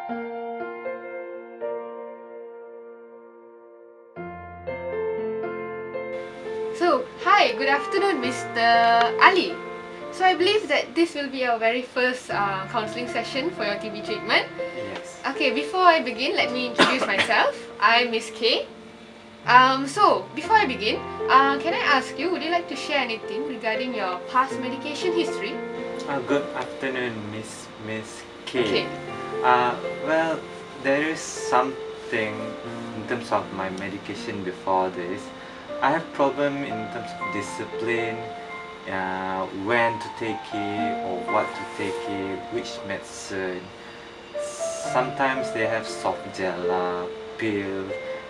So, hi, good afternoon, Mr. Ali. So, I believe that this will be our very first counseling session for your TB treatment. Yes. Okay, before I begin, let me introduce myself. I'm Miss K. So, before I begin, can I ask you, would you like to share anything regarding your past medication history? Good afternoon, Miss K. Okay. Well, there is something in terms of my medication before this. I have problem in terms of discipline, when to take it or what to take it, which medicine. Sometimes they have soft gel, pill,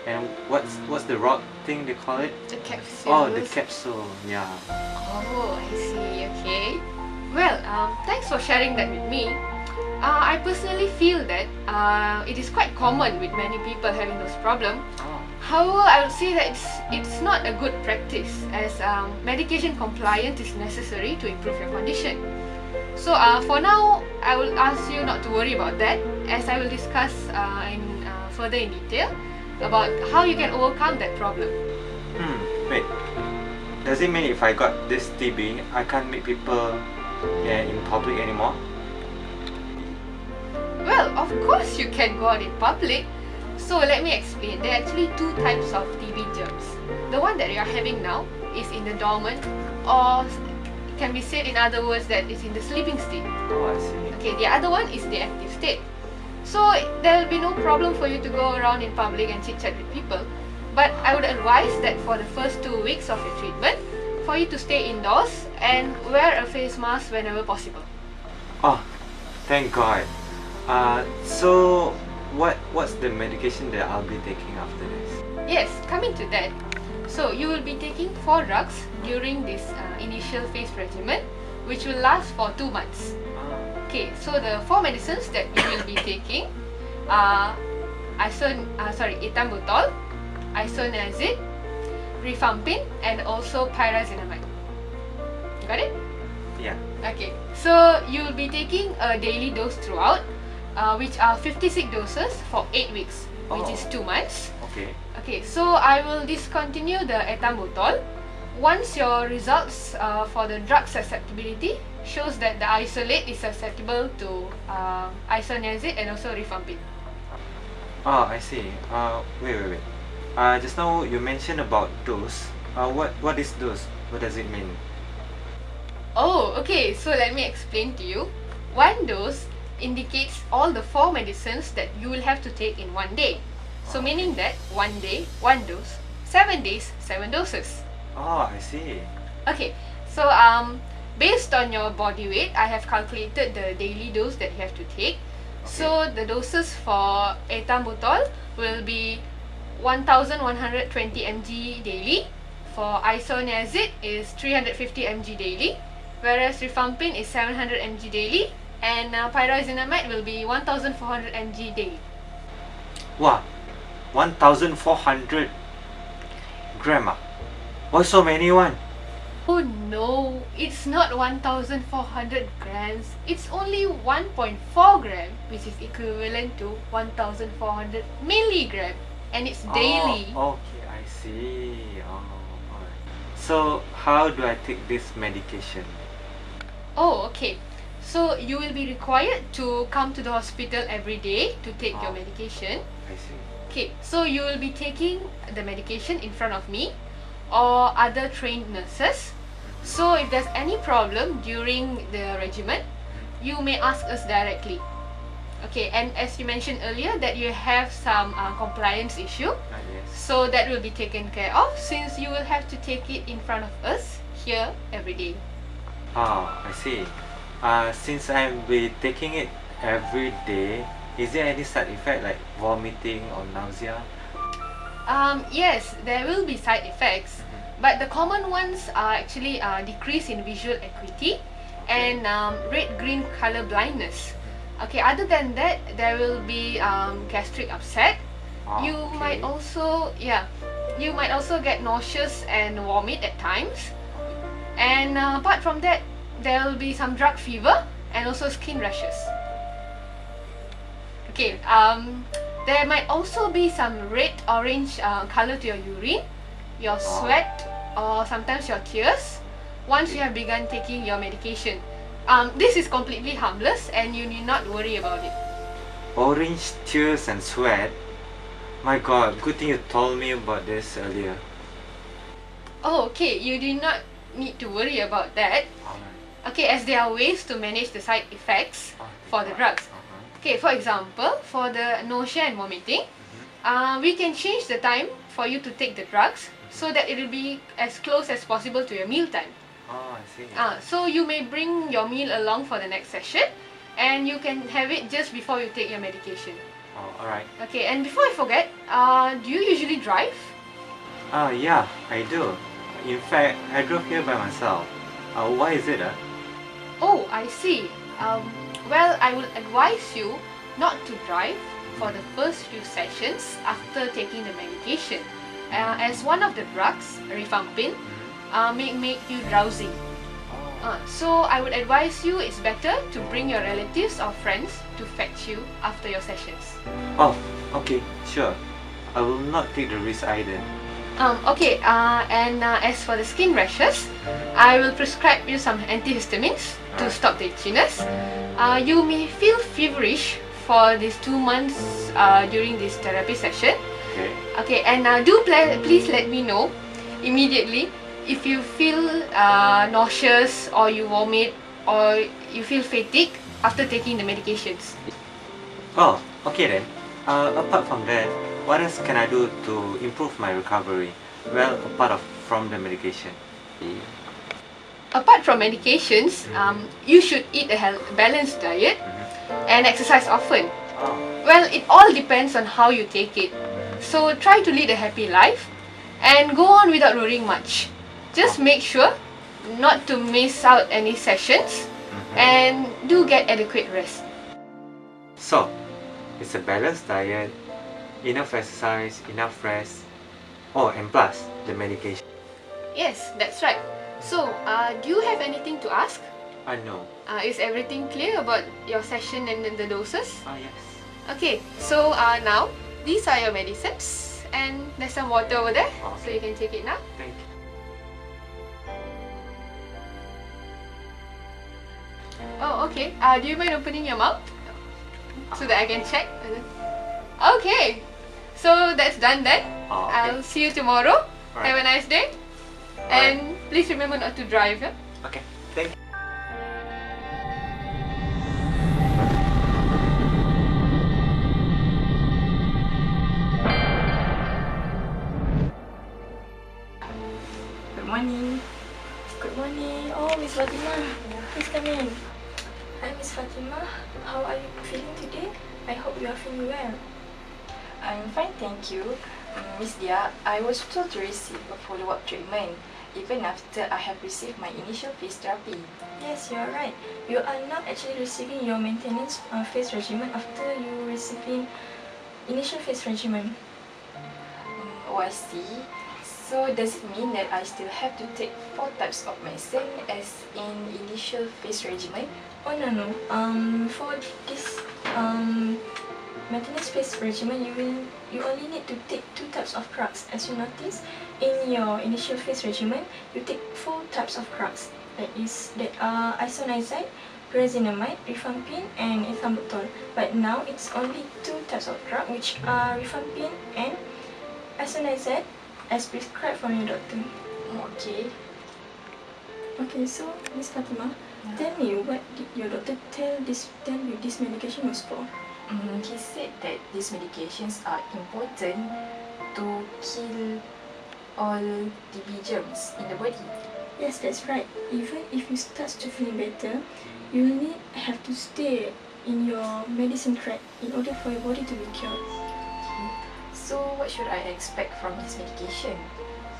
and what's the rod thing they call it? The capsules. Oh, the capsule. Yeah. Oh, I see. Okay. Well, thanks for sharing that with me. I personally feel that it is quite common with many people having those problems. Oh. However, I would say that it's not a good practice, as medication compliance is necessary to improve your condition. So for now, I will ask you not to worry about that, as I will discuss further in detail about how you can overcome that problem. Wait. Does it mean if I got this TB, I can't meet people in public anymore? Well, of course you can go out in public. So let me explain. There are actually two types of TB germs. The one that you are having now is in the dormant, or it can be said in other words that it's in the sleeping state. Oh, I see. Okay, the other one is the active state. So there will be no problem for you to go around in public and chit-chat with people. But I would advise that for the first 2 weeks of your treatment, for you to stay indoors and wear a face mask whenever possible. Oh, thank God. So what's the medication that I'll be taking after this? Yes, coming to that. So you will be taking 4 drugs during this initial phase regimen, which will last for 2 months. Okay, so the 4 medicines that you will be taking are ethambutol, isoniazid, rifampin, and also pyrazinamide. Got it? Yeah. Okay, so you will be taking a daily dose throughout, which are 56 doses for 8 weeks, which is 2 months. Okay. Okay, so I will discontinue the ethambutol once your results for the drug susceptibility shows that the isolate is susceptible to isoniazid and also rifampin. Oh, I see. Wait. Just now you mentioned about dose. What is dose? What does it mean? Oh, okay, so let me explain to you. 1 dose indicates all the 4 medicines that you will have to take in 1 day. So meaning that 1 day, 1 dose, 7 days, 7 doses. Oh, I see. Okay, so based on your body weight, I have calculated the daily dose that you have to take. So the doses for ethambutol will be 1120 mg daily. For isoniazid is 350 mg daily, whereas rifampin is 700 mg daily, and pyrazinamide will be 1400 mg daily. Wow, 1,400 gram. Why so many one? Oh no, it's not 1400 grams. It's only 1.4 gram, which is equivalent to 1400 milligram, and it's daily. Oh, okay, I see. Oh, alright. So how do I take this medication? Oh, okay. So you will be required to come to the hospital every day to take your medication. I see. Okay, so you will be taking the medication in front of me or other trained nurses. So if there's any problem during the regimen, you may ask us directly. Okay, and as you mentioned earlier that you have some compliance issue, Yes. so that will be taken care of since you will have to take it in front of us here every day. Oh, I see. Since I'll be taking it every day, is there any side effect like vomiting or nausea? Yes, there will be side effects, but the common ones are actually decrease in visual acuity and red-green color blindness. Okay, other than that, there will be gastric upset. You might also get nauseous and vomit at times. And apart from that, there will be some drug fever and also skin rashes. Okay, there might also be some red-orange color to your urine, your sweat, or sometimes your tears once you have begun taking your medication. This is completely harmless and you need not worry about it. Orange tears and sweat? My god, good thing you told me about this earlier. Oh, okay, you do not need to worry about that. Okay, as there are ways to manage the side effects for the drugs. Okay, for example, for the nausea and vomiting, we can change the time for you to take the drugs so that it will be as close as possible to your meal time. Oh, I see. So you may bring your meal along for the next session and you can have it just before you take your medication. Oh, alright. Okay, and before I forget, do you usually drive? Yeah, I do. In fact, I drove here by myself. Why is it? Oh, I see. Well, I will advise you not to drive for the first few sessions after taking the medication, as one of the drugs, rifampin, may make you drowsy. So I would advise you it's better to bring your relatives or friends to fetch you after your sessions. Oh, okay, sure. I will not take the risk either. Okay, and as for the skin rashes, I will prescribe you some antihistamines to stop the itchiness. You may feel feverish for these 2 months during this therapy session. Okay. Okay, and please let me know immediately if you feel nauseous or you vomit or you feel fatigue after taking the medications. Oh, okay then. Apart from that, what else can I do to improve my recovery? Well, apart from the medication. Apart from medications, you should eat a balanced diet and exercise often. Well, it all depends on how you take it. So try to lead a happy life and go on without worrying much. Just make sure not to miss out any sessions and do get adequate rest. So, it's a balanced diet, enough exercise, enough rest, and plus the medication. Yes, that's right. So, do you have anything to ask? No. Is everything clear about your session and the doses? Yes. Okay, so now these are your medicines and there's some water over there, so you can take it now. Thank you. Oh, okay. Do you mind opening your mouth so that I can check? Okay, so that's done then. Okay. I'll see you tomorrow. Alright. Have a nice day. And please remember not to drive. Yeah? Okay, thank you. Good morning. Good morning. Oh, Miss Fatima. Please come in. Hi, Miss Fatima. How are you feeling today? I hope you are feeling well. I'm fine, thank you. Miss Dia, I was told to receive a follow-up treatment even after I have received my initial phase therapy. Yes, you are right. You are not actually receiving your maintenance phase regimen after you receiving initial phase regimen. Oh, I see. So does it mean that I still have to take 4 types of medicine as in initial phase regimen? Oh no. For this maintenance phase regimen, you only need to take 2 types of drugs. As you notice, in your initial phase regimen, you take 4 types of drugs. That are isoniazid, pyrazinamide, rifampin, and ethambutol. But now it's only 2 types of drugs, which are rifampin and isoniazid, as prescribed from your doctor. Okay. Okay, so Miss Fatima, tell me, what did your doctor tell you this medication was for? He said that these medications are important to kill all TB germs in the body. Yes, that's right. Even if you start to feel better, you will have to stay in your medicine track in order for your body to be cured. So what should I expect from this medication?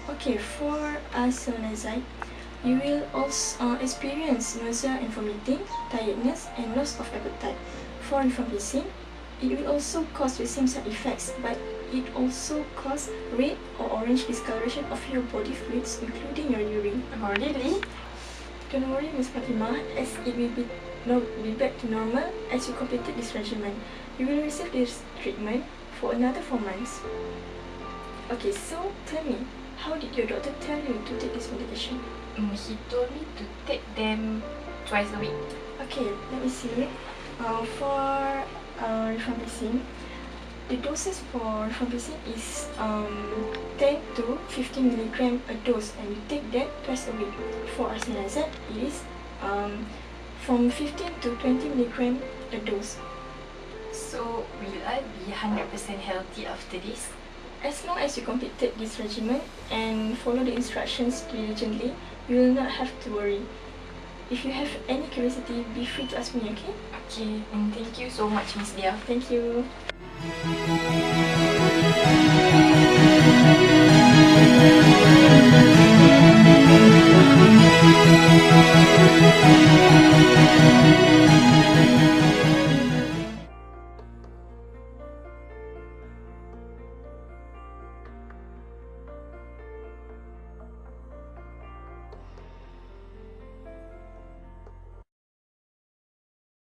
Okay, for isoniazid, you will also experience nausea and vomiting, tiredness, and loss of appetite. For rifampicin, it will also cause the same side effects, but it also causes red or orange discoloration of your body fluids, including your urine. Oh, really? Don't worry, Miss Fatima, as it will be be back to normal as you completed this regimen. You will receive this treatment for another 4 months. Okay, so tell me, how did your doctor tell you to take this medication? He told me to take them twice a week. Okay, let me see. For rifampicin, the doses for rifampicin is 10 to 15 milligram a dose, and you take that twice a week. For arsenalazide, it is from 15 to 20 milligram a dose. So, will I be 100% healthy after this? As long as you completed this regimen and follow the instructions diligently, you will not have to worry. If you have any curiosity, be free to ask me, okay? Okay, and thank you so much, Miss Dia. Thank you.